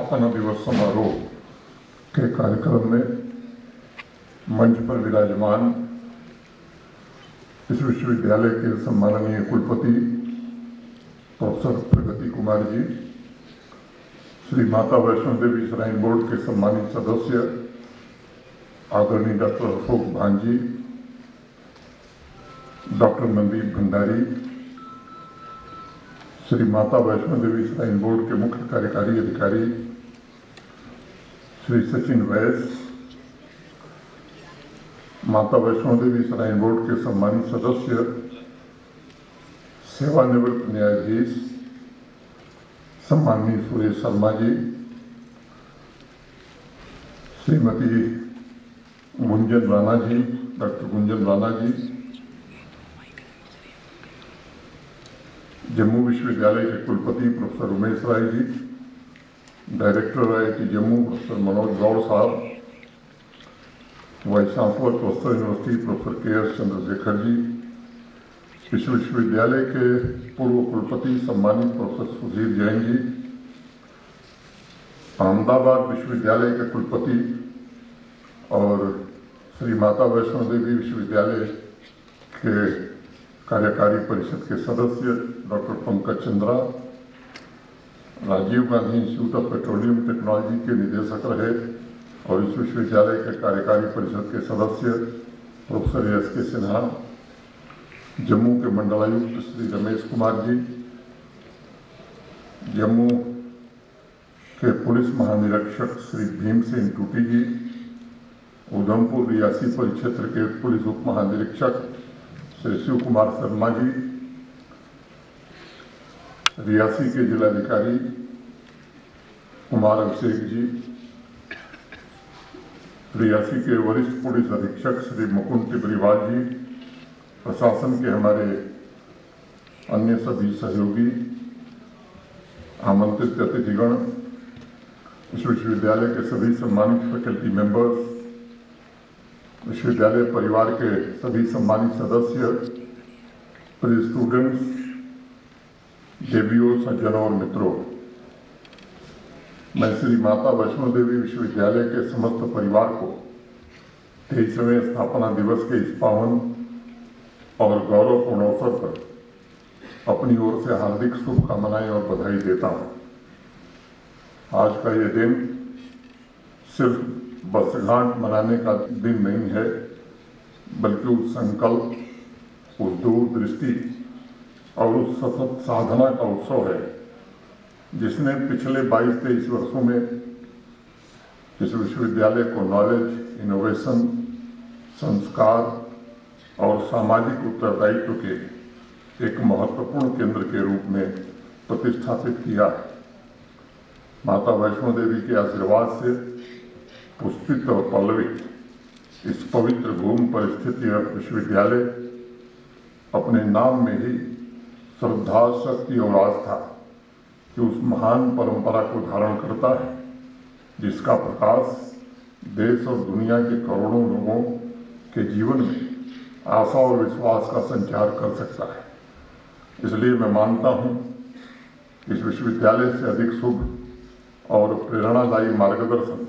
स्थापना दिवस समारोह के कार्यक्रम में मंच पर विराजमान इस विश्वविद्यालय के सम्माननीय कुलपति प्रोफेसर प्रगति कुमार जी, श्री माता वैष्णो देवी श्राइन बोर्ड के सम्मानित सदस्य आदरणीय डॉक्टर अशोक भांजी, doctor Mandeep Bhandari, Shri Mata Vaishno Devi shrine board के मुख्य कार्यकारी अधिकारी श्री सचिन वैस, माता वैष्णो देवी श्राइन बोर्ड के सम्मानित सदस्य सेवानिवृत्त न्यायाधीश सम्माननीय सुरेश शर्मा जी, श्रीमती गुंजन राणा जी, डॉक्टर गुंजन राणा जी, जम्मू विश्वविद्यालय के कुलपति professor Umesh Rai ji, director IIT Jammu professor Manoj Gaur साहब, vice chancellor professor university professor KS Chandrashekhar ji, इस विश्वविद्यालय के पूर्व कुलपति सम्मानित प्रोफेसर सुधीर जैन जी, अहमदाबाद विश्वविद्यालय के कुलपति और श्री माता वैष्णो देवी विश्वविद्यालय के कार्यकारी परिषद के सदस्य doctor Pankaj Chandra, Rajiv Gandhi Institute of Petroleum Technology के निदेशक रहे और इस विश्वविद्यालय के कार्यकारी परिषद के सदस्य प्रोफेसर SK सिन्हा, जम्मू के मंडलायुक्त श्री रमेश कुमार जी, जम्मू के पुलिस महानिरीक्षक श्री भीमसेन टूटी जी, उधमपुर रियासी परिक्षेत्र के पुलिस उप महानिरीक्षक श्री शिव कुमार शर्मा जी, रियासी के जिलाधिकारी कुमार अभिषेक जी, रियासी के वरिष्ठ पुलिस अधीक्षक श्री मुकुंद टिबरीवाल जी, प्रशासन के हमारे अन्य सभी सहयोगी, आमंत्रित अतिथिगण, इस विश्वविद्यालय के सभी सम्मानित फैकल्टी मेंबर्स, विश्वविद्यालय परिवार के सभी सम्मानित सदस्य, प्रिय स्टूडेंट्स, देवियों, सज्जनों और मित्रों, मैं श्री माता वैष्णो देवी विश्वविद्यालय के समस्त परिवार को 23वें स्थापना दिवस के इस पावन और गौरवपूर्ण अवसर पर अपनी ओर से हार्दिक शुभकामनाएं और बधाई देता हूं। आज का ये दिन सिर्फ वर्षगांठ मनाने का दिन नहीं है, बल्कि उस संकल्प, उस दूरदृष्टि और उस सतत साधना का उत्सव है जिसने पिछले 22-23 वर्षों में इस विश्वविद्यालय को नॉलेज, इनोवेशन, संस्कार और सामाजिक उत्तरदायित्व के एक महत्वपूर्ण केंद्र के रूप में प्रतिष्ठापित किया है। माता वैष्णो देवी के आशीर्वाद से पुष्पित और पल्लवित इस पवित्र भूमि पर स्थित यह विश्वविद्यालय अपने नाम में ही श्रद्धा, शक्ति और आस्था की उस महान परंपरा को धारण करता है जिसका प्रकाश देश और दुनिया के करोड़ों लोगों के जीवन में आशा और विश्वास का संचार कर सकता है। इसलिए मैं मानता हूँ इस विश्वविद्यालय से अधिक शुभ और प्रेरणादायी मार्गदर्शन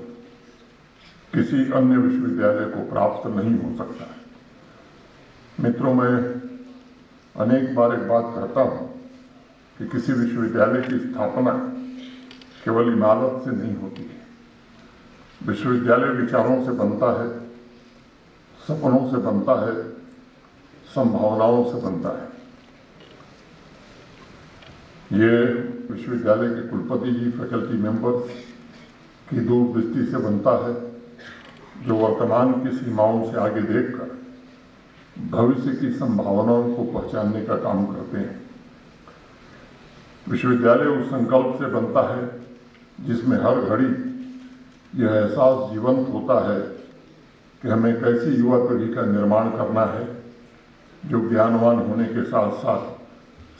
किसी अन्य विश्वविद्यालय को प्राप्त नहीं हो सकता है। मित्रों, मैं अनेक बार एक बात कहता हूँ कि किसी विश्वविद्यालय की स्थापना केवल इमारत से नहीं होती है। विश्वविद्यालय विचारों से बनता है, सपनों से बनता है, संभावनाओं से बनता है। ये विश्वविद्यालय के कुलपति जी, फैकल्टी मेंबर्स की दूरदृष्टि से बनता है जो वर्तमान की सीमाओं से आगे देखकर भविष्य की संभावनाओं को पहचानने का काम करते हैं। विश्वविद्यालय उस संकल्प से बनता है जिसमें हर घड़ी यह एहसास जीवंत होता है कि हमें कैसी युवा पीढ़ी का निर्माण करना है जो ज्ञानवान होने के साथ साथ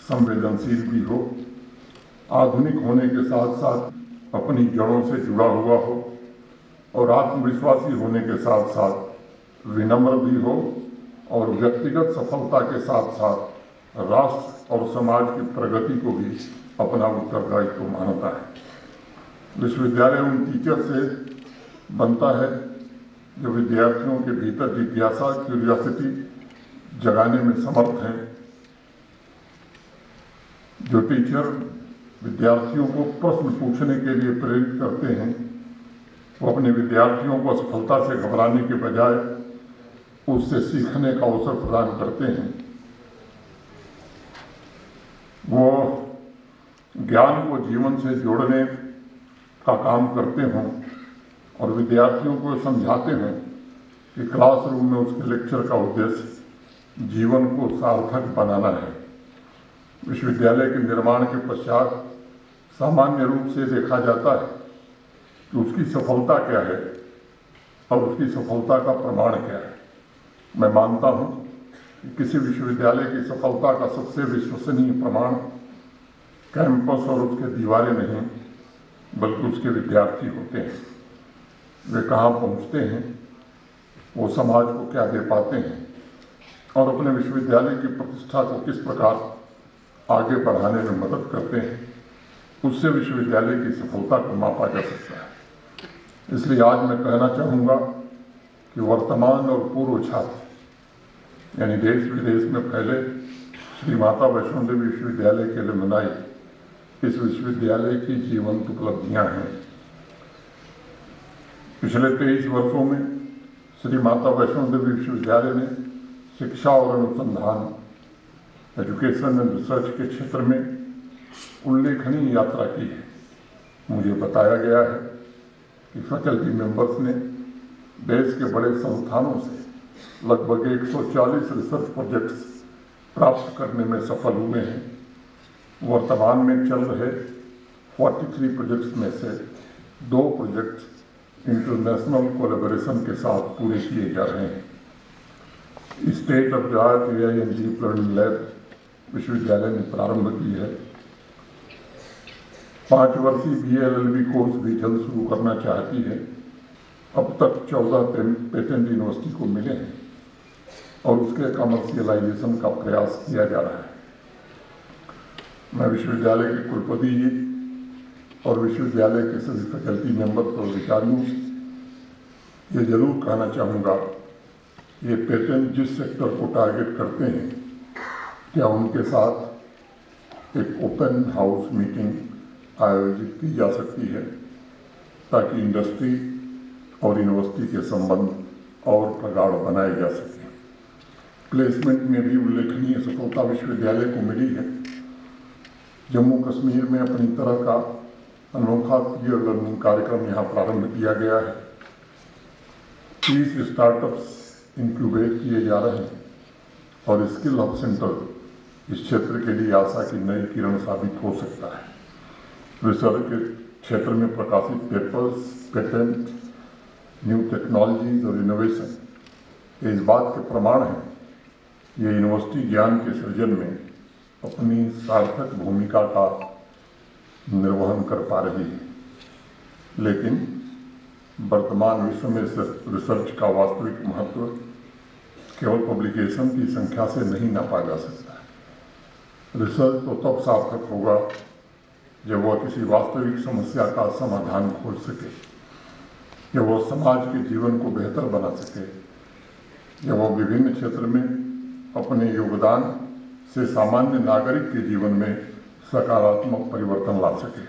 संवेदनशील भी हो, आधुनिक होने के साथ साथ अपनी जड़ों से जुड़ा हुआ हो और आत्मविश्वासी होने के साथ साथ विनम्र भी हो और व्यक्तिगत सफलता के साथ साथ राष्ट्र और समाज की प्रगति को भी अपना उत्तरदायित्व मानता है। विश्वविद्यालय उन टीचर से बनता है जो विद्यार्थियों के भीतर जिज्ञासा, क्यूरियोसिटी जगाने में समर्थ हैं। जो टीचर विद्यार्थियों को प्रश्न पूछने के लिए प्रेरित करते हैं, वो अपने विद्यार्थियों को असफलता से घबराने के बजाय उससे सीखने का अवसर प्रदान करते हैं। वो ज्ञान को जीवन से जोड़ने का काम करते हों और विद्यार्थियों को समझाते हैं कि क्लासरूम में उसके लेक्चर का उद्देश्य जीवन को सार्थक बनाना है। विश्वविद्यालय के निर्माण के पश्चात सामान्य रूप से देखा जाता है कि उसकी सफलता क्या है और उसकी सफलता का प्रमाण क्या है। मैं मानता हूँ कि किसी विश्वविद्यालय की सफलता का सबसे विश्वसनीय प्रमाण कैंपस और उसके दीवारें नहीं, बल्कि उसके विद्यार्थी होते हैं। वे कहाँ पहुँचते हैं, वो समाज को क्या दे पाते हैं और अपने विश्वविद्यालय की प्रतिष्ठा को किस प्रकार आगे बढ़ाने में मदद करते हैं, उससे विश्वविद्यालय की सफलता को मापा जा सकता है। इसलिए आज मैं कहना चाहूँगा कि वर्तमान और पूर्व छात्र यानी देश विदेश में फैले श्री माता वैष्णो देवी विश्वविद्यालय के अलुमनाई इस विश्वविद्यालय की जीवंत उपलब्धियां हैं। पिछले 23 वर्षों में श्री माता वैष्णो देवी विश्वविद्यालय ने शिक्षा और अनुसंधान, एजुकेशन एंड रिसर्च के क्षेत्र में उल्लेखनीय यात्रा की है। मुझे बताया गया है कि फैकल्टी मेंबर्स ने देश के बड़े संस्थानों से लगभग 140 रिसर्च प्रोजेक्ट्स प्राप्त करने में सफल हुए हैं। वर्तमान में चल रहे 43 प्रोजेक्ट्स में से 2 प्रोजेक्ट्स इंटरनेशनल कोलैबोरेशन के साथ पूरे किए जा रहे हैं। State of the art AI and deep learning lab विश्वविद्यालय ने प्रारंभ की है। 5 वर्षीय BA LLB कोर्स भी जल्द शुरू करना चाहती है। अब तक 14 पेटेंट यूनिवर्सिटी को मिले हैं और उसके कमर्शियलाइजेशन का प्रयास किया जा रहा है। मैं विश्वविद्यालय के कुलपति जी और विश्वविद्यालय के सभी फैकल्टी मेंबर्स और अधिकारियों से ये जरूर कहना चाहूँगा, ये पेटेंट जिस सेक्टर को टारगेट करते हैं, क्या उनके साथ एक ओपन हाउस मीटिंग आयोजित की जा सकती है ताकि इंडस्ट्री और यूनिवर्सिटी के संबंध और प्रगाढ़ बनाए जा सके। प्लेसमेंट में भी उल्लेखनीय सफलता विश्वविद्यालय को मिली है। जम्मू कश्मीर में अपनी तरह का अनोखा पीयर लर्निंग कार्यक्रम यहाँ प्रारंभ किया गया है। 30 स्टार्टअप्स इंक्यूबेट किए जा रहे हैं और स्किल हब सेंटर इस क्षेत्र के लिए आशा की नई किरण साबित हो सकता है। रिसर्च के क्षेत्र में प्रकाशित पेपर्स, पेटेंट, न्यू टेक्नोलॉजीज और इनोवेशन ये इस बात के प्रमाण हैं ये यूनिवर्सिटी ज्ञान के सृजन में अपनी सार्थक भूमिका का निर्वहन कर पा रही है। लेकिन वर्तमान विश्व में रिसर्च का वास्तविक महत्व केवल पब्लिकेशन की संख्या से नहीं नापा जा सकता है। रिसर्च तो तब सार्थक होगा जब वह किसी वास्तविक समस्या का समाधान खोज सके, जब वह समाज के जीवन को बेहतर बना सके, जब वह विभिन्न क्षेत्र में अपने योगदान से सामान्य नागरिक के जीवन में सकारात्मक परिवर्तन ला सके।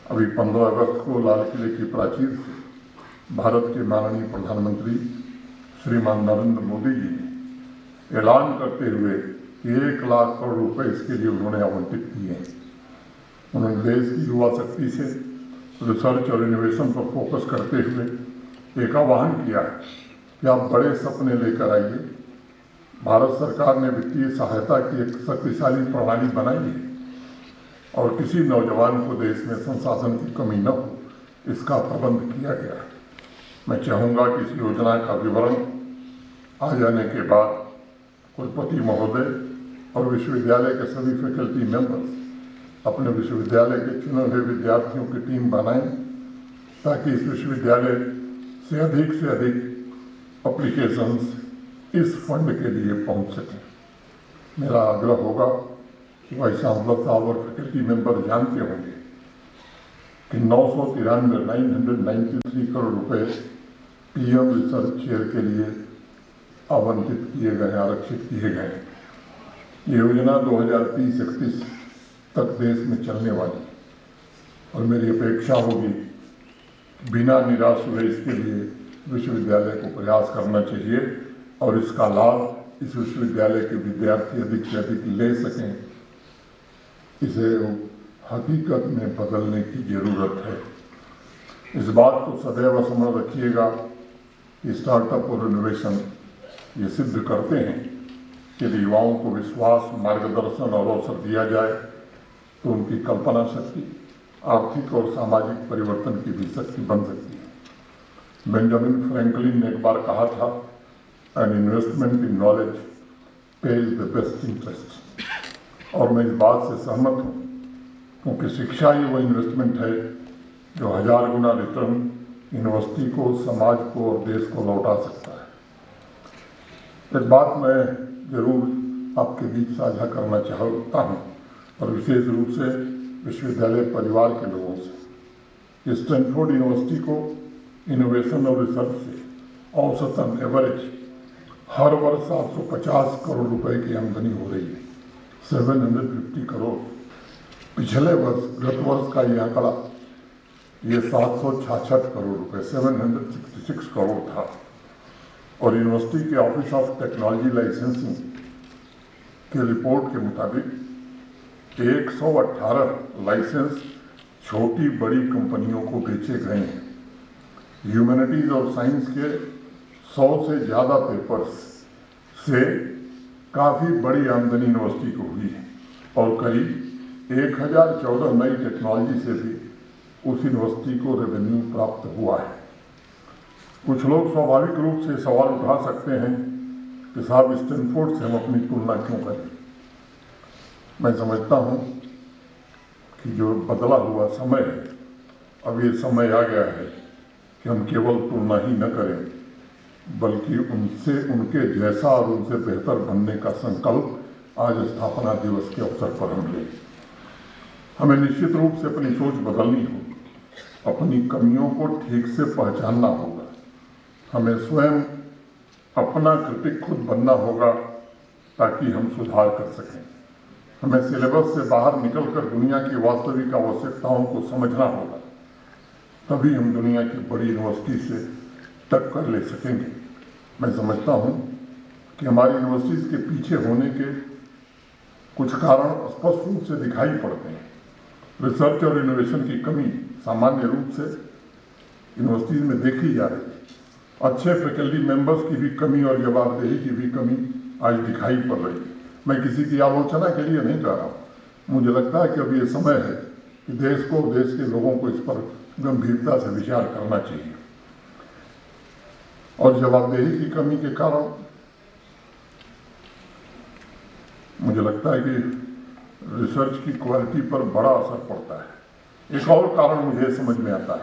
अभी 15 अगस्त को लाल किले की प्राचीर से भारत के माननीय प्रधानमंत्री श्रीमान नरेंद्र मोदी जी ने ऐलान करते हुए 1 लाख करोड़ रुपए इसके लिए उन्होंने आवंटित किए हैं। उन्होंने देश की युवा शक्ति से रिसर्च और इनोवेशन पर फोकस करते हुए एक आह्वान किया है कि आप बड़े सपने लेकर आइए। भारत सरकार ने वित्तीय सहायता की एक शक्तिशाली प्रणाली बनाई है और किसी नौजवान को देश में संसाधन की कमी न हो, इसका प्रबंध किया गया है। मैं चाहूँगा कि इस योजना का विवरण आ जाने के बाद कुलपति महोदय और विश्वविद्यालय के सभी फैकल्टी मेंबर्स अपने विश्वविद्यालय के चुने हुए विद्यार्थियों की टीम बनाएं ताकि इस विश्वविद्यालय से अधिक एप्लीकेशंस इस फंड के लिए पहुंच सकें। मेरा आग्रह होगा कि वाइस चांसलर साहब और फैकल्टी मेंबर जानते होंगे कि 993 करोड़ रुपए पीएम रिसर्च चेयर के लिए आवंटित किए गए, आरक्षित किए गए। ये योजना 2030-31 तक देश में चलने वाली और मेरी अपेक्षा होगी बिना निराश हुए इसके लिए विश्वविद्यालय को प्रयास करना चाहिए और इसका लाभ इस विश्वविद्यालय के विद्यार्थी अधिक से अधिक ले सकें। इसे हकीकत में बदलने की जरूरत है। इस बात को सदैव स्मरण रखिएगा कि स्टार्टअप और इनोवेशन ये सिद्ध करते हैं कि यदि युवाओं को विश्वास, मार्गदर्शन और अवसर दिया जाए तो उनकी कल्पना शक्ति आर्थिक और सामाजिक परिवर्तन की भी शक्ति बन सकती है। बेंजामिन फ्रैंकलिन ने एक बार कहा था, an investment in knowledge page the best interest. और मैं इस बात से सहमत हूँ क्योंकि शिक्षा ही वो इन्वेस्टमेंट है जो 1000 गुना रिटर्न यूनिवर्सिटी को, समाज को और देश को लौटा सकता है। एक बात मैं जरूर आपके बीच साझा करना चाहता हूँ और विशेष रूप से विश्वविद्यालय परिवार के लोगों से। स्टैनफोर्ड यूनिवर्सिटी को इनोवेशन और रिसर्च से औसतन एवरेज हर वर्ष 750 करोड़ रुपए की आमदनी हो रही है, 750 करोड़। पिछले वर्ष, गत वर्ष का ये आंकड़ा ये 766 करोड़ रुपए, 766 करोड़ था। और यूनिवर्सिटी के ऑफिस ऑफ टेक्नोलॉजी लाइसेंसिंग के रिपोर्ट के मुताबिक 118 लाइसेंस छोटी बड़ी कंपनियों को बेचे गए हैं। ह्यूमैनिटीज और साइंस के 100 से ज़्यादा पेपर्स से काफ़ी बड़ी आमदनी यूनिवर्सिटी को हुई है और करीब 1014 नई टेक्नोलॉजी से भी उस यूनिवर्सिटी को रेवेन्यू प्राप्त हुआ है। कुछ लोग स्वाभाविक रूप से सवाल उठा सकते हैं कि साहब स्टैनफोर्ड से हम अपनी तुलना क्यों करें। मैं समझता हूं कि जो बदला हुआ समय है, अब ये समय आ गया है कि हम केवल तुलना ही न करें बल्कि उनसे, उनके जैसा और उनसे बेहतर बनने का संकल्प आज स्थापना दिवस के अवसर पर हम लें। हमें निश्चित रूप से अपनी सोच बदलनी होगी, अपनी कमियों को ठीक से पहचानना होगा, हमें स्वयं अपना क्रिटिक खुद बनना होगा ताकि हम सुधार कर सकें। हमें सिलेबस से बाहर निकलकर दुनिया की वास्तविक आवश्यकताओं को समझना होगा, तभी हम दुनिया की बड़ी यूनिवर्सिटी से टक्कर ले सकेंगे। मैं समझता हूं कि हमारी यूनिवर्सिटीज़ के पीछे होने के कुछ कारण स्पष्ट रूप से दिखाई पड़ते हैं। रिसर्च और इनोवेशन की कमी सामान्य रूप से यूनिवर्सिटीज़ में देखी जा रही है। अच्छे फैकल्टी मेंबर्स की भी कमी और जवाबदेही की भी कमी आज दिखाई पड़ रही है। मैं किसी की आलोचना के लिए नहीं जा रहा हूँ। मुझे लगता है कि अब ये समय है कि देश को, देश के लोगों को इस पर गंभीरता से विचार करना चाहिए। और जवाबदेही की कमी के कारण मुझे लगता है कि रिसर्च की क्वालिटी पर बड़ा असर पड़ता है। एक और कारण मुझे समझ में आता है,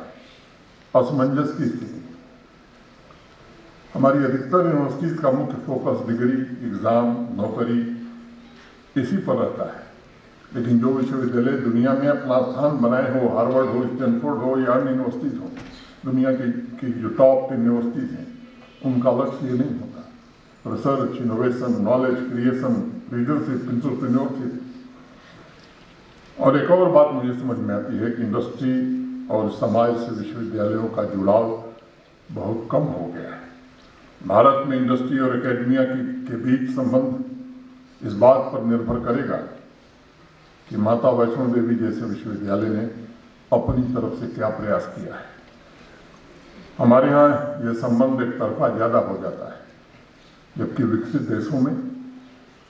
असमंजस की स्थिति। हमारी अधिकतर यूनिवर्सिटीज़ का मुख्य फोकस डिग्री, एग्ज़ाम, नौकरी इसी पर रहता है। लेकिन जो विश्वविद्यालय दुनिया में अपना स्थान बनाए हो, हार्वर्ड हो, स्टैनफोर्ड हो या अन्य यूनिवर्सिटीज़ हो, दुनिया की जो टॉप 10 यूनिवर्सिटीज़ हैं, उनका लक्ष्य ये नहीं होता। Research, innovation, knowledge creation, leadership, entrepreneurship. और एक और बात मुझे समझ में आती है कि इंडस्ट्री और समाज से विश्वविद्यालयों का जुड़ाव बहुत कम हो गया है। भारत में इंडस्ट्री और एकेडमिया के बीच संबंध इस बात पर निर्भर करेगा कि माता वैष्णो देवी जैसे विश्वविद्यालय ने अपनी तरफ से क्या प्रयास किया है। हमारे यहाँ यह संबंध एक तरफा ज़्यादा हो जाता है, जबकि विकसित देशों में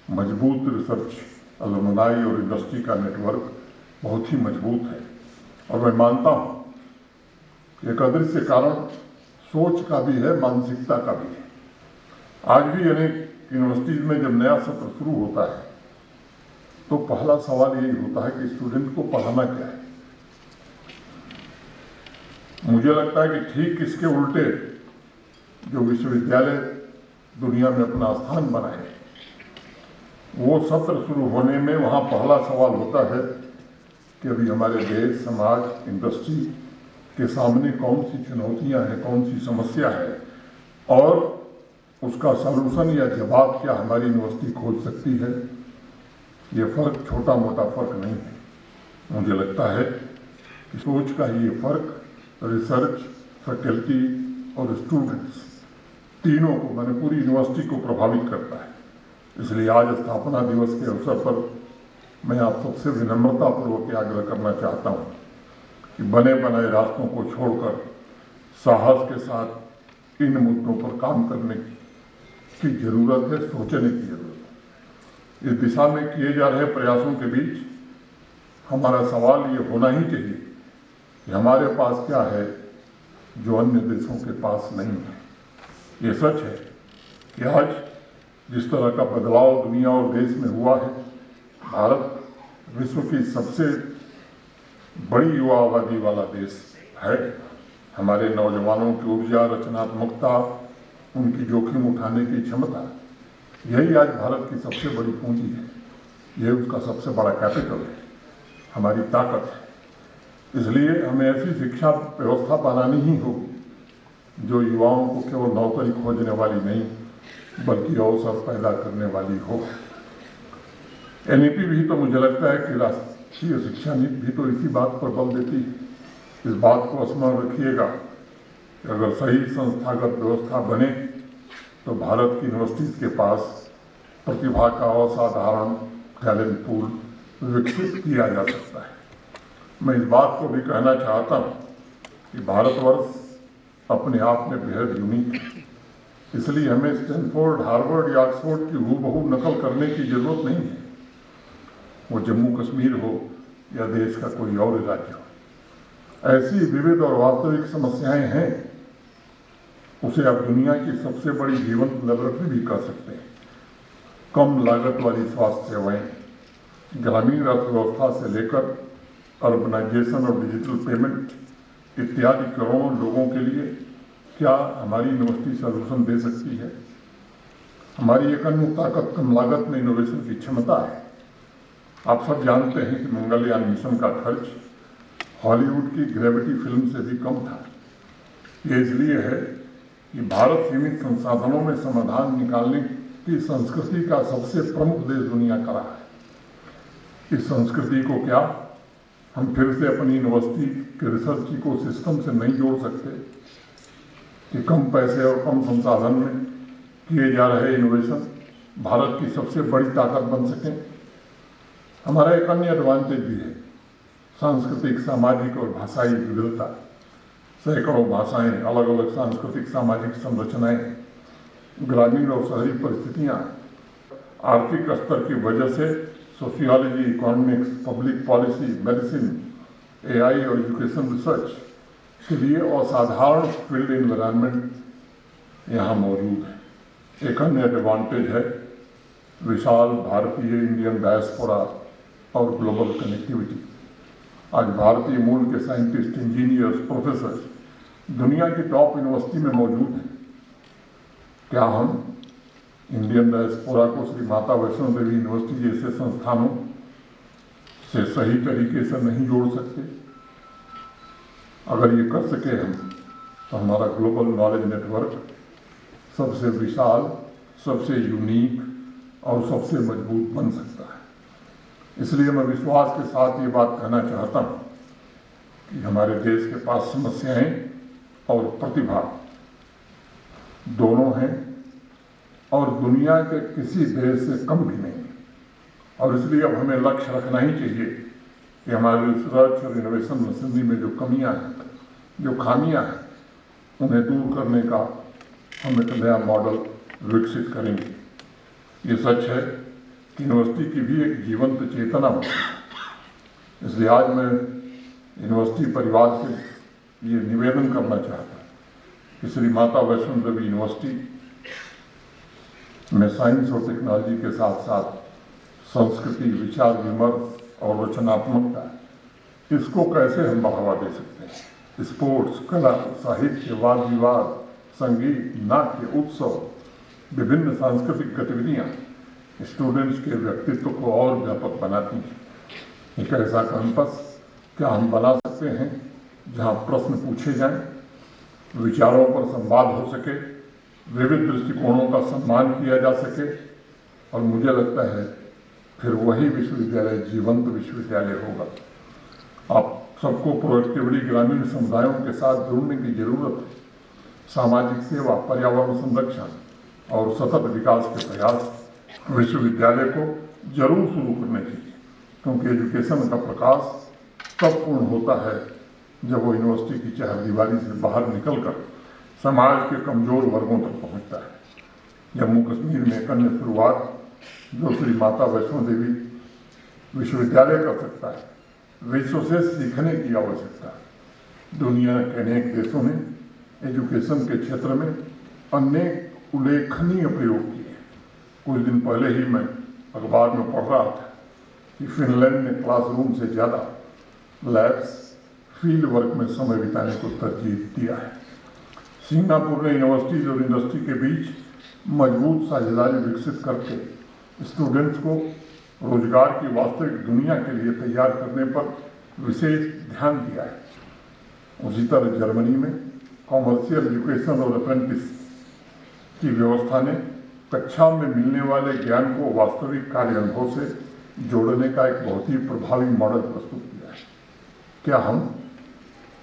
मजबूत रिसर्च, अलुमनाई और इंडस्ट्री का नेटवर्क बहुत ही मजबूत है। और मैं मानता हूँ कि एक अदृश्य कारण सोच का भी है, मानसिकता का भी है। आज भी अनेक यूनिवर्सिटीज़ में जब नया सत्र शुरू होता है तो पहला सवाल यही होता है कि स्टूडेंट को पढ़ाना क्या है। मुझे लगता है कि ठीक इसके उल्टे जो विश्वविद्यालय दुनिया में अपना स्थान बनाए, वो सत्र शुरू होने में वहाँ पहला सवाल होता है कि अभी हमारे देश, समाज, इंडस्ट्री के सामने कौन सी चुनौतियां हैं, कौन सी समस्या है और उसका सलूशन या जवाब क्या हमारी यूनिवर्सिटी खोज सकती है। ये फर्क छोटा मोटा फर्क नहीं है। मुझे लगता है कि सोच का ये फर्क रिसर्च, फैकल्टी और स्टूडेंट्स तीनों को, मैंने पूरी यूनिवर्सिटी को प्रभावित करता है। इसलिए आज स्थापना दिवस के अवसर पर मैं आप सबसे विनम्रतापूर्वक आग्रह करना चाहता हूँ कि बने बनाए रास्तों को छोड़कर साहस के साथ इन मुद्दों पर काम करने की जरूरत है, सोचने की जरूरत है। इस दिशा में किए जा रहे प्रयासों के बीच हमारा सवाल ये होना ही चाहिए कि हमारे पास क्या है जो अन्य देशों के पास नहीं है। ये सच है कि आज जिस तरह का बदलाव दुनिया और देश में हुआ है, भारत विश्व की सबसे बड़ी युवा आबादी वाला देश है। हमारे नौजवानों की ऊर्जा, रचनात्मकता, उनकी जोखिम उठाने की क्षमता, यही आज भारत की सबसे बड़ी पूंजी है। यह उसका सबसे बड़ा कैपिटल है, हमारी ताकत है। इसलिए हमें ऐसी शिक्षा व्यवस्था बनानी ही होगी जो युवाओं को केवल नौकरी खोजने वाली नहीं बल्कि अवसर पैदा करने वाली हो। एनईपी भी तो मुझे लगता है कि राष्ट्रीय शिक्षा नीति भी तो इसी बात पर बल देती है। इस बात को स्मरण रखिएगा कि अगर सही संस्थागत व्यवस्था बने तो भारत की यूनिवर्सिटीज के पास प्रतिभा का असाधारण टैलेंट पूल विकसित किया जा सकता है। मैं इस बात को भी कहना चाहता हूँ कि भारतवर्ष अपने आप में बेहद यूनिक है। इसलिए हमें स्टैनफोर्ड, हार्वर्ड या ऑक्सफोर्ड की हूबहू नकल करने की जरूरत नहीं है, वो जम्मू कश्मीर हो या देश का कोई और राज्य हो। ऐसी विविध और वास्तविक समस्याएं हैं, उसे आप दुनिया की सबसे बड़ी जीवंत लेबोरेटरी भी कर सकते हैं। कम लागत वाली स्वास्थ्य सेवाएं, ग्रामीण अर्थव्यवस्था से लेकर अर्बनाइजेशन और डिजिटल पेमेंट इत्यादि करोड़ों लोगों के लिए क्या हमारी यूनिवर्सिटी सॉल्यूशन दे सकती है। हमारी एक अन्य ताकत कम लागत में इनोवेशन की क्षमता है। आप सब जानते हैं कि मंगलयान मिशन का खर्च हॉलीवुड की ग्रेविटी फिल्म से भी कम था। ये इसलिए है कि भारत सीमित संसाधनों में समाधान निकालने की संस्कृति का सबसे प्रमुख देश दुनिया का रहा है। इस संस्कृति को क्या हम फिर से अपनी यूनिवर्सिटी के रिसर्च इकोसिस्टम से नहीं जोड़ सकते कि कम पैसे और कम संसाधन में किए जा रहे इनोवेशन भारत की सबसे बड़ी ताकत बन सकें। हमारा एक अन्य एडवांटेज भी है, सांस्कृतिक, सामाजिक और भाषाई विविधता। सैकड़ों भाषाएं, अलग अलग सांस्कृतिक सामाजिक संरचनाएं, ग्रामीण और शहरी परिस्थितियां, आर्थिक स्तर की वजह से sociology, economics, public policy, medicine, AI और एजुकेशन रिसर्च के लिए असाधारण फील्ड एनवायरनमेंट यहाँ मौजूद है। एक अन्य एडवांटेज है विशाल भारतीय इंडियन डायस्पोरा और ग्लोबल कनेक्टिविटी। आज भारतीय मूल के साइंटिस्ट, इंजीनियर्स, प्रोफेसर दुनिया की टॉप यूनिवर्सिटी में मौजूद हैं। क्या हम इंडियन डायस्पोरा को श्री माता वैष्णो देवी यूनिवर्सिटी जैसे संस्थानों से सही तरीके से नहीं जोड़ सकते? अगर ये कर सके हम, तो हमारा ग्लोबल नॉलेज नेटवर्क सबसे विशाल, सबसे यूनिक और सबसे मजबूत बन सकता है। इसलिए मैं विश्वास के साथ ये बात कहना चाहता हूँ कि हमारे देश के पास समस्याएं और प्रतिभा दोनों हैं और दुनिया के किसी देश से कम भी नहीं। और इसलिए अब हमें लक्ष्य रखना ही चाहिए कि हमारे रिसर्च और इनोवेशन मशीनरी में जो कमियां हैं, जो खामियां हैं, उन्हें दूर करने का हम एक नया मॉडल विकसित करेंगे। ये सच है कि यूनिवर्सिटी की भी एक जीवंत चेतना होती है। इसलिए आज मैं यूनिवर्सिटी परिवार से ये निवेदन करना चाहता हूँ कि श्री माता वैष्णो देवी यूनिवर्सिटी में साइंस और टेक्नोलॉजी के साथ साथ संस्कृति, विचार विमर्श और रचनात्मकता, इसको कैसे हम बढ़ावा दे सकते हैं। स्पोर्ट्स, कला, साहित्य, वाद विवाद, संगीत, नाट्य, उत्सव, विभिन्न सांस्कृतिक गतिविधियाँ स्टूडेंट्स के व्यक्तित्व को और व्यापक बनाती हैं। एक ऐसा कैंपस क्या हम बना सकते हैं जहां प्रश्न पूछे जाएं, विचारों पर संवाद हो सके, विविध दृष्टिकोणों का सम्मान किया जा सके, और मुझे लगता है फिर वही विश्वविद्यालय जीवंत विश्वविद्यालय होगा। आप सबको प्रोएक्टिवली ग्रामीण समुदायों के साथ जुड़ने की जरूरत है। सामाजिक सेवा, पर्यावरण संरक्षण और सतत विकास के प्रयास विश्वविद्यालय को जरूर शुरू करने चाहिए, क्योंकि एजुकेशन का प्रकाश तब पूर्ण होता है जब वो यूनिवर्सिटी की चहारदीवारी से बाहर निकलकर समाज के कमजोर वर्गों तक पहुंचता है। जम्मू कश्मीर में एक अन्य शुरुआत जो श्री माता वैष्णो देवी विश्वविद्यालय कर सकता है, विश्व से सीखने की आवश्यकता है। दुनिया के अनेक देशों ने एजुकेशन के क्षेत्र में अनेक उल्लेखनीय प्रयोग किए। कुछ दिन पहले ही मैं अखबार में पढ़ रहा था कि फिनलैंड ने क्लासरूम से ज़्यादा लैब्स, फील्ड वर्क में समय बिताने को तरजीह दिया है। सिंगापुर ने यूनिवर्सिटीज और इंडस्ट्री के बीच मजबूत साझेदारी विकसित करके स्टूडेंट्स को रोजगार की वास्तविक दुनिया के लिए तैयार करने पर विशेष ध्यान दिया है। उसी तरह जर्मनी में कॉमर्शियल एजुकेशन और अप्रेंटिस की व्यवस्था ने कक्षा में मिलने वाले ज्ञान को वास्तविक कार्य अनुभव से जोड़ने का एक बहुत ही प्रभावी मॉडल प्रस्तुत किया है। क्या हम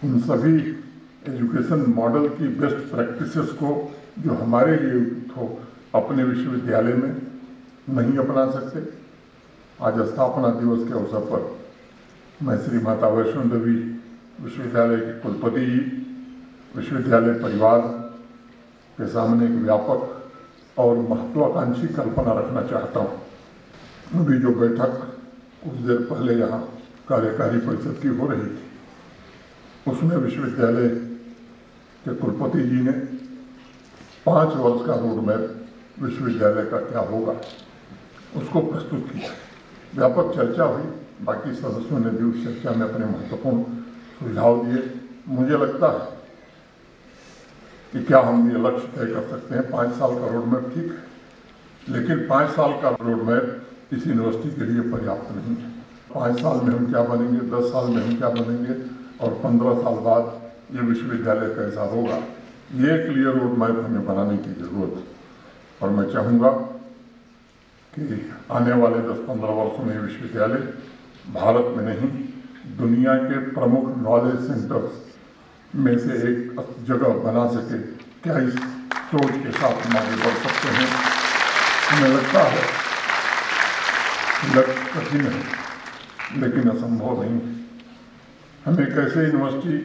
इन सभी एजुकेशन मॉडल की बेस्ट प्रैक्टिसेस को जो हमारे लिए उचित हो अपने विश्वविद्यालय में नहीं अपना सकते? आज स्थापना दिवस के अवसर पर मैं श्री माता वैष्णो देवी विश्वविद्यालय के कुलपति जी, विश्वविद्यालय परिवार के सामने एक व्यापक और महत्वाकांक्षी कल्पना रखना चाहता हूँ। अभी जो बैठक कुछ देर पहले यहाँ कार्यकारी परिषद की हो रही थी, उसमें विश्वविद्यालय के कुलपति जी ने 5 वर्ष का रोड मैप विश्वविद्यालय का क्या होगा उसको प्रस्तुत किया। व्यापक चर्चा हुई, बाकी सदस्यों ने भी उस चर्चा में अपने महत्वपूर्ण सुझाव दिए। मुझे लगता है कि क्या हम ये लक्ष्य तय कर सकते हैं। 5 साल का रोड मैप ठीक है, लेकिन 5 साल का रोड मैप इस यूनिवर्सिटी के लिए पर्याप्त नहीं है। 5 साल में हम क्या बनेंगे, 10 साल में हम क्या बनेंगे, और 15 साल बाद ये विश्वविद्यालय कैसा होगा, ये क्लियर रोड मैप हमें बनाने की जरूरत है। और मैं चाहूँगा कि आने वाले 10-15 वर्षों में विश्वविद्यालय भारत में नहीं, दुनिया के प्रमुख नॉलेज सेंटर्स में से एक जगह बना सके। क्या इस सोच के साथ हम आगे बढ़ सकते हैं? हमें लगता है लक्ष्य कठिन है, लेकिन असंभव नहीं है। हमें एक ऐसे यूनिवर्सिटी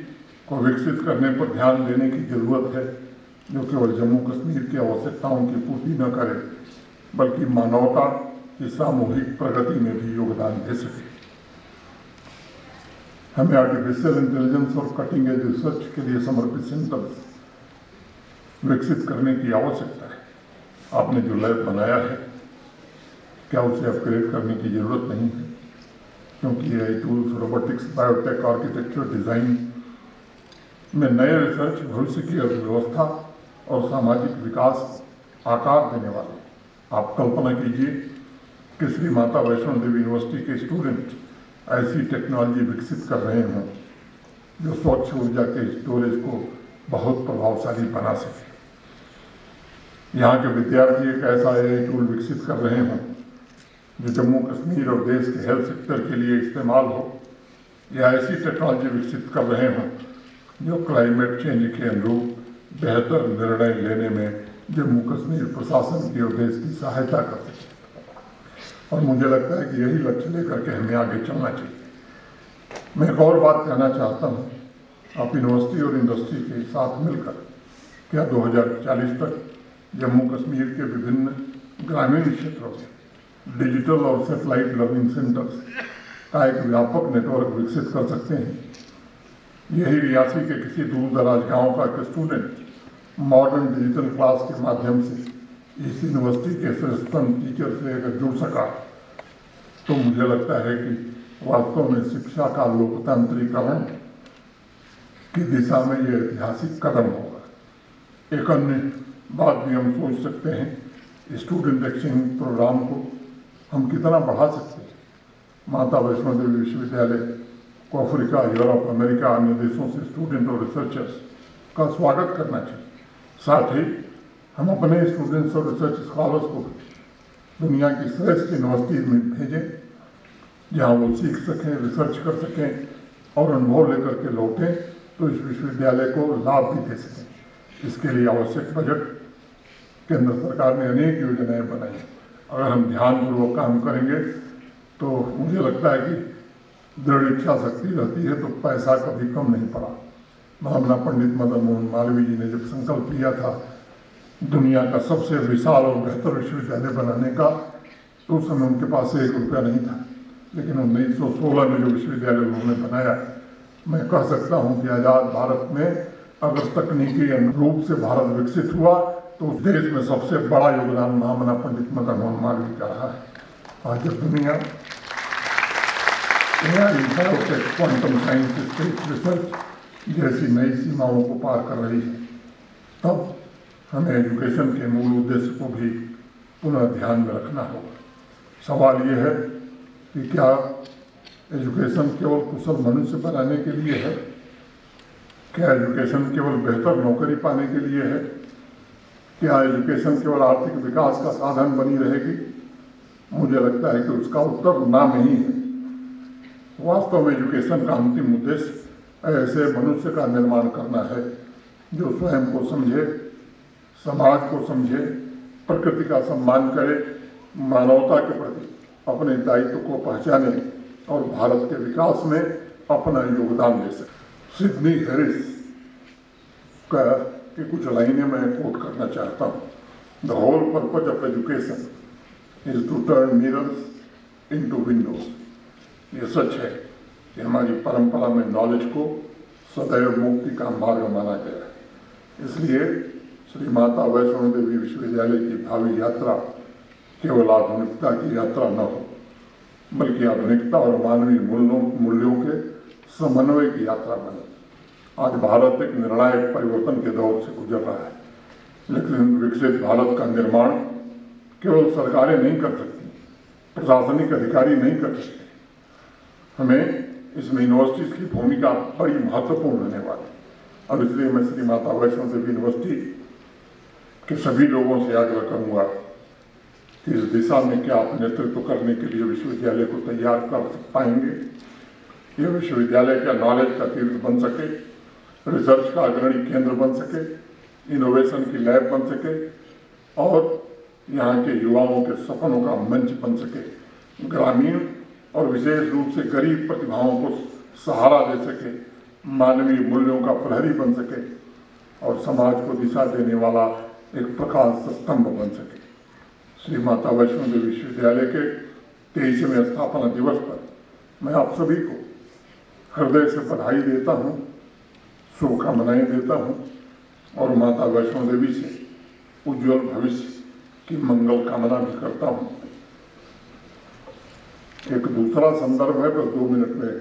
को विकसित करने पर ध्यान देने की जरूरत है जो केवल जम्मू कश्मीर की आवश्यकताओं की पूर्ति न करे, बल्कि मानवता की सामूहिक प्रगति में भी योगदान दे सके। हमें आर्टिफिशियल इंटेलिजेंस और कटिंग एज रिसर्च के लिए समर्पित सेंटर्स विकसित करने की आवश्यकता है। आपने जो लैब बनाया है, क्या उसे अपग्रेड करने की जरूरत नहीं है? क्योंकि AI tools, robotics, biotech, architecture, design में नए रिसर्च भविष्य की अर्थव्यवस्था और सामाजिक विकास आकार देने वाले। आप कल्पना कीजिए कि श्री माता वैष्णो देवी यूनिवर्सिटी के स्टूडेंट ऐसी टेक्नोलॉजी विकसित कर रहे हों जो स्वच्छ ऊर्जा के स्टोरेज को बहुत प्रभावशाली बना सके। यहाँ के विद्यार्थी एक ऐसा एआई टूल विकसित कर रहे हों जो जम्मू कश्मीर और देश के हेल्थ सेक्टर के लिए इस्तेमाल हो, या ऐसी टेक्नोलॉजी विकसित कर रहे हों जो क्लाइमेट चेंज के अनुरूप बेहतर निर्णय लेने में जम्मू कश्मीर प्रशासन की और देश की सहायता कर सके। और मुझे लगता है कि यही लक्ष्य लेकर के हमें आगे चलना चाहिए। मैं एक और बात कहना चाहता हूँ, आप यूनिवर्सिटी और इंडस्ट्री के साथ मिलकर क्या 2040 तक जम्मू कश्मीर के विभिन्न ग्रामीण क्षेत्रों में डिजिटल और सेटेलाइट लर्निंग सेंटर्स का एक व्यापक नेटवर्क विकसित कर सकते हैं? यही रियासी के किसी दूर दराज गाँव का एक स्टूडेंट मॉडर्न डिजिटल क्लास के माध्यम से इस यूनिवर्सिटी के श्रेष्ठतम टीचर से अगर जुड़ सका, तो मुझे लगता है कि वास्तव में शिक्षा का लोकतांत्रिकरण की दिशा में ये ऐतिहासिक कदम होगा। एक अन्य बात भी हम सोच सकते हैं, स्टूडेंट एक्सचेंज प्रोग्राम को हम कितना बढ़ा सकते हैं। माता वैष्णो देवी विश्वविद्यालय को अफ्रीका, यूरोप, अमेरिका, अन्य देशों से स्टूडेंट और रिसर्चर्स का स्वागत करना चाहिए। साथ ही हम अपने स्टूडेंट्स और रिसर्च स्कॉलर्स को दुनिया की श्रेष्ठ यूनिवर्सिटीज में भेजें, जहाँ वो सीख सकें, रिसर्च कर सकें और अनुभव लेकर के लौटें तो इस विश्वविद्यालय को लाभ भी दे सकें। इसके लिए आवश्यक बजट केंद्र सरकार ने अनेक योजनाएं बनाई। अगर हम ध्यानपूर्वक काम करेंगे तो मुझे लगता है कि दृढ़ इच्छा शक्ति रहती है तो पैसा कभी कम नहीं पड़ा। महामना पंडित मदन मोहन मालवीय जी ने जब संकल्प लिया था दुनिया का सबसे विशाल और बेहतर विश्वविद्यालय बनाने का, तो उस समय उनके पास 1 रुपया नहीं था, लेकिन 1916 में जो विश्वविद्यालय उन्होंने बनाया, मैं कह सकता हूँ कि आज़ाद भारत में अगर तकनीकी रूप से भारत विकसित हुआ तो उस देश में सबसे बड़ा योगदान महामना पंडित मदन मोहन मालवीय का रहा है। आज जब दुनिया biotech, quantum science, space research जैसी नई सीमाओं को पार कर रही है, तब हमें एजुकेशन के मूल उद्देश्य को भी पुनः ध्यान में रखना होगा। सवाल ये है कि क्या एजुकेशन केवल कुशल मनुष्य बनाने के लिए है? क्या एजुकेशन केवल बेहतर नौकरी पाने के लिए है? क्या एजुकेशन केवल आर्थिक विकास का साधन बनी रहेगी? मुझे लगता है कि उसका उत्तर ना नहीं है। वास्तव में एजुकेशन का अंतिम उद्देश्य ऐसे मनुष्य का निर्माण करना है जो स्वयं को समझे, समाज को समझे, प्रकृति का सम्मान करे, मानवता के प्रति अपने दायित्व को पहचाने और भारत के विकास में अपना योगदान दे सके। सिडनी हैरिस का की कुछ लाइनें मैं कोट करना चाहता हूँ। The whole purpose of education is to turn mirrors into windows. ये सच है कि हमारी परंपरा में नॉलेज को सदैव मुक्ति का मार्ग माना गया है। इसलिए श्री माता वैष्णो देवी विश्वविद्यालय की भावी यात्रा केवल आधुनिकता की यात्रा न हो, बल्कि आधुनिकता और मानवीय मूल्यों के समन्वय की यात्रा बने। आज भारत एक निर्णायक परिवर्तन के दौर से गुजर रहा है, लेकिन विकसित भारत का निर्माण केवल सरकारें नहीं कर सकती, प्रशासनिक अधिकारी नहीं कर सकते। हमें इसमें यूनिवर्सिटीज की भूमिका बड़ी महत्वपूर्ण रहने वाली, और इसलिए मैं श्री माता वैष्णो देवी यूनिवर्सिटी के सभी लोगों से आग्रह करूंगा कि इस दिशा में क्या आप नेतृत्व करने के लिए विश्वविद्यालय को तैयार कर पाएंगे। यह विश्वविद्यालय का नॉलेज का तीर्थ बन सके, रिसर्च का अग्रणी केंद्र बन सके, इनोवेशन की लैब बन सके और यहाँ के युवाओं के सपनों का मंच बन सके। ग्रामीण और विशेष रूप से गरीब प्रतिभाओं को सहारा दे सके, मानवीय मूल्यों का प्रहरी बन सके और समाज को दिशा देने वाला एक प्रकाश स्तंभ बन सके। श्री माता वैष्णो देवी विश्वविद्यालय के 23वें स्थापना दिवस पर मैं आप सभी को हृदय से बधाई देता हूँ, शुभकामनाएं देता हूँ और माता वैष्णो देवी से उज्जवल भविष्य की मंगल कामना भी करता हूँ। एक दूसरा संदर्भ है, बस 2 मिनट में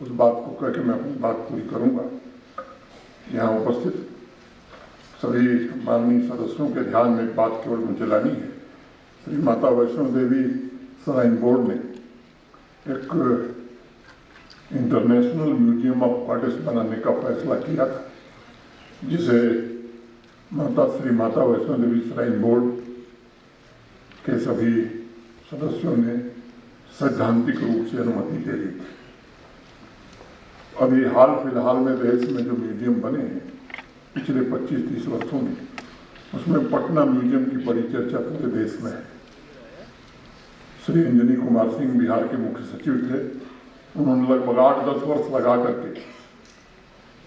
उस बात को कह के मैं अपनी बात पूरी करूँगा। यहाँ उपस्थित सभी माननीय सदस्यों के ध्यान में एक बात केवल मुझे लानी है। श्री माता वैष्णो देवी श्राइन बोर्ड ने एक इंटरनेशनल म्यूजियम ऑफ गॉडेस बनाने का फैसला किया था, जिसे श्री माता वैष्णो देवी श्राइन बोर्ड के सभी सदस्यों ने सैद्धांतिक रूप से अनुमति दे दी थी। अभी हाल फिलहाल में देश में जो म्यूजियम बने हैं पिछले 25-30 वर्षों में, उसमें पटना म्यूजियम की बड़ी चर्चा पूरे देश में है। श्री अंजनी कुमार सिंह बिहार के मुख्य सचिव थे, उन्होंने लगभग 8-10 वर्ष लगा करके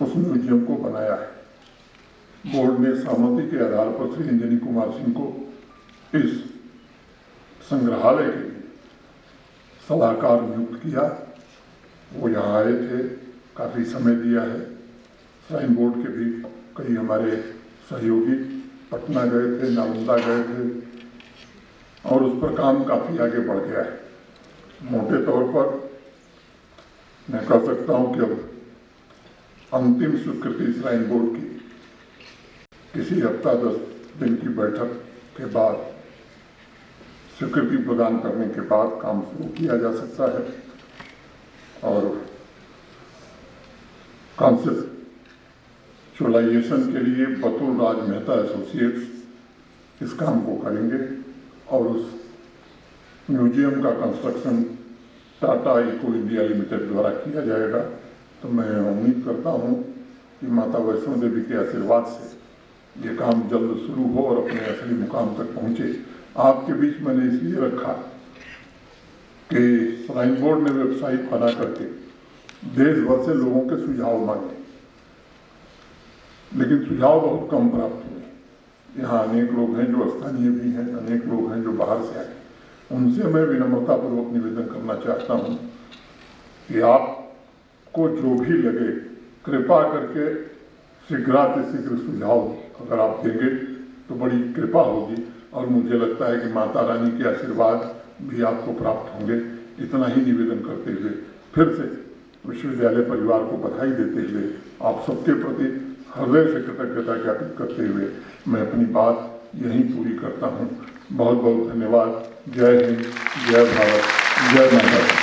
उस म्यूजियम को बनाया है। बोर्ड ने सहमति के आधार पर श्री अंजनी कुमार सिंह को इस संग्रहालय के लिए सलाहकार नियुक्त किया। वो यहाँ आए थे, काफ़ी समय दिया है। श्राइन बोर्ड के भी कई हमारे सहयोगी पटना गए थे, नालंदा गए थे और उस पर काम काफ़ी आगे बढ़ गया है। मोटे तौर पर मैं कह सकता हूँ कि अब अंतिम स्वीकृति श्राइन बोर्ड की किसी हफ्ता 10 दिन की बैठक के बाद, स्वीकृति प्रदान करने के बाद काम शुरू किया जा सकता है। और कॉन्सेप्चुअलाइजेशन के लिए बतुल राज मेहता एसोसिएट्स इस काम को करेंगे और उस म्यूजियम का construction Tata Eco India Limited द्वारा किया जाएगा। तो मैं उम्मीद करता हूँ कि माता वैष्णो देवी के आशीर्वाद से ये काम जल्द शुरू हो और अपने असली मुकाम तक पहुँचे। आपके बीच मैंने इसलिए रखा कि श्राइन बोर्ड ने वेबसाइट बना करके देश भर से लोगों के सुझाव मांगे, लेकिन सुझाव बहुत कम प्राप्त हुए। यहाँ अनेक लोग हैं जो स्थानीय भी हैं, अनेक लोग हैं जो बाहर से आए। उनसे मैं विनम्रतापूर्वक निवेदन करना चाहता हूँ कि आपको जो भी लगे कृपा करके शीघ्रातिशीघ्र सुझाव अगर आप देंगे तो बड़ी कृपा होगी और मुझे लगता है कि माता रानी के आशीर्वाद भी आपको प्राप्त होंगे। इतना ही निवेदन करते हुए फिर से विश्वविद्यालय परिवार को बधाई देते हुए आप सबके प्रति हृदय से कृतज्ञता ज्ञापित करते हुए मैं अपनी बात यहीं पूरी करता हूँ। बहुत बहुत धन्यवाद। जय हिंद, जय भारत, जय माता।